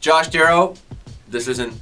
Josh Darrow, this isn't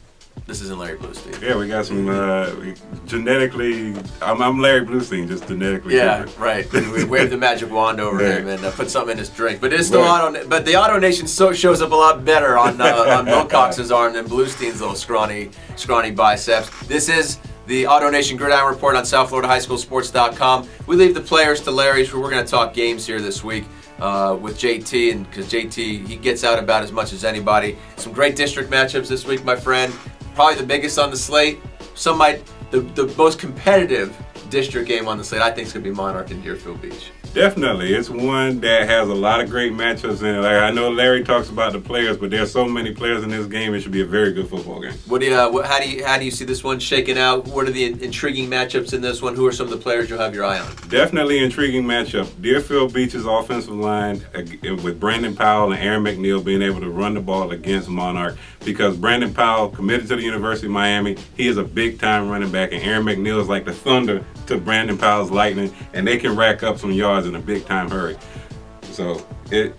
Larry Bluestein. Yeah, we got some genetically. I'm Larry Bluestein, just genetically. Yeah, different. right. We waved the magic wand over him and put something in his drink. But it's still But the AutoNation shows up a lot better on Wilcox's arm than Bluestein's little scrawny biceps. This is the AutoNation Gridiron Report on SouthFloridaHighSchoolSports.com. We leave the players to Larry's. We're going to talk games here this week with JT, and because JT, he gets out about as much as anybody. Some great district matchups this week, my friend. Probably the biggest on the slate. The most competitive district game on the slate, I think, is going to be Monarch and Deerfield Beach. Definitely. It's one that has a lot of great matchups in it. Like, I know Larry talks about the players, but there's so many players in this game, it should be a very good football game. How do you see this one shaking out? What are the intriguing matchups in this one? Who are some of the players you'll have your eye on? Definitely intriguing matchup. Deerfield Beach's offensive line with Brandon Powell and Aaron McNeil being able to run the ball against Monarch, because Brandon Powell, committed to the University of Miami, he is a big-time running back, and Aaron McNeil is like the thunder to Brandon Powell's lightning, and they can rack up some yards in a big-time hurry. So,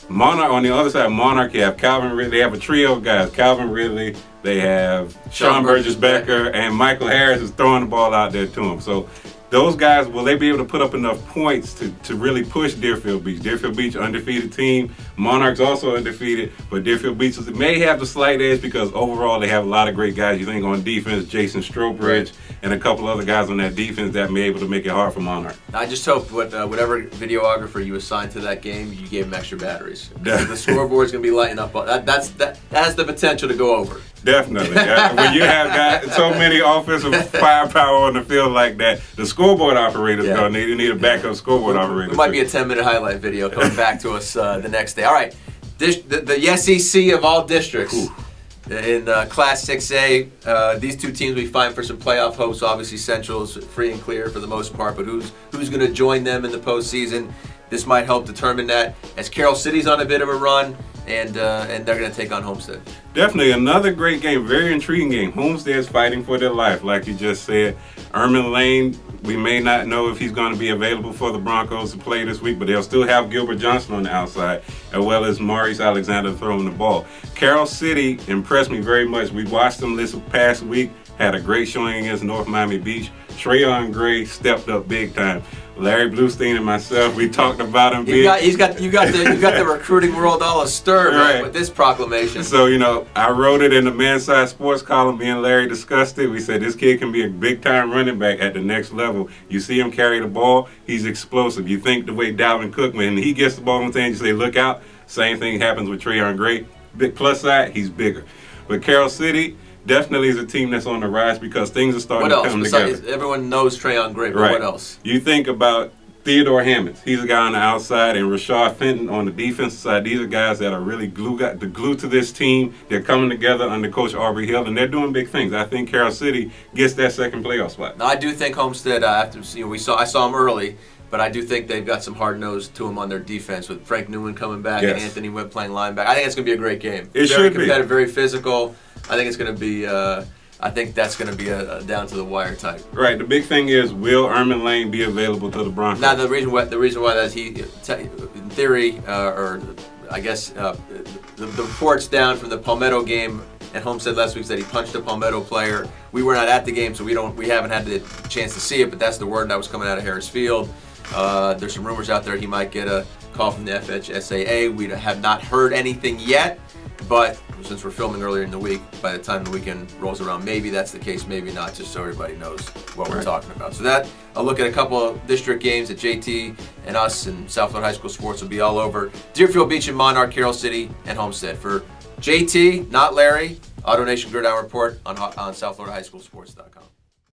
Monarch, on the other side, Monarch, you have Calvin Ridley. They have a trio of guys. Calvin Ridley, they have Sean Burgess-Becker, and Michael Harris is throwing the ball out there to him. So, those guys, will they be able to put up enough points to really push Deerfield Beach? Deerfield Beach, undefeated team. Monarch's also undefeated, but Deerfield Beach may have the slight edge because overall they have a lot of great guys. You think on defense, Jason Strobridge and a couple other guys on that defense that may be able to make it hard for Monarch. I just hope whatever videographer you assigned to that game, you gave him extra batteries. The scoreboard's going to be lighting up. That has the potential to go over. Definitely. When you have got so many offensive firepower on the field like that, the scoreboard operator's going to need a backup scoreboard operator. It might be a 10-minute highlight video coming back to us the next day. All right, the SEC of all districts. Ooh. In Class 6A, these two teams we find for some playoff hopes. Obviously, Central's free and clear for the most part, but who's going to join them in the postseason? This might help determine that. As Carroll City's on a bit of a run, and they're going to take on Homestead. Definitely another great game, very intriguing game. Homestead's fighting for their life, like you just said. Ermin Lane, we may not know if he's going to be available for the Broncos to play this week, but they'll still have Gilbert Johnson on the outside, as well as Maurice Alexander throwing the ball. Carroll City impressed me very much. We watched them this past week, had a great showing against North Miami Beach. Trayon Gray stepped up big time. Larry Bluestein and myself, we talked about him. You got the recruiting world all astir, right, with this proclamation. So, I wrote it in the Men's Side Sports column. Me and Larry discussed it. We said this kid can be a big-time running back at the next level. You see him carry the ball, he's explosive. You think the way Dalvin Cook, when he gets the ball in his hand, you say, look out. Same thing happens with Trayon Gray. Big plus side, he's bigger. But Carroll City definitely is a team that's on the rise because things are starting to come together. Everyone knows Trayon Gray, but what else? You think about Theodore Hammonds. He's a guy on the outside, and Rashad Fenton on the defensive side. These are guys that are really the glue to this team. They're coming together under Coach Aubrey Hill, and they're doing big things. I think Carroll City gets that second playoff spot. Now, I do think Homestead, I saw them early, but I do think they've got some hard nose to them on their defense with Frank Newman coming back and Anthony Webb playing linebacker. I think it's going to be a great game. It should be. Very competitive, very physical. I think it's going to be. I think that's going to be a down to the wire type. Right. The big thing is, will Ermin Lane be available to the Broncos? Now, the reason why that in theory, or I guess the reports down from the Palmetto game at Homestead last week said he punched a Palmetto player. We were not at the game, so we haven't had the chance to see it. But that's the word that was coming out of Harris Field. There's some rumors out there he might get a call from the FHSAA. We have not heard anything yet, but since we're filming earlier in the week, by the time the weekend rolls around, maybe that's the case, maybe not, just so everybody knows what we're talking about. So I'll look at a couple of district games that JT and us and South Florida High School Sports will be all over. Deerfield Beach and Monarch, Carroll City, and Homestead. For JT, not Larry, AutoNation Gridiron Report on SouthFloridaHighSchoolSports.com.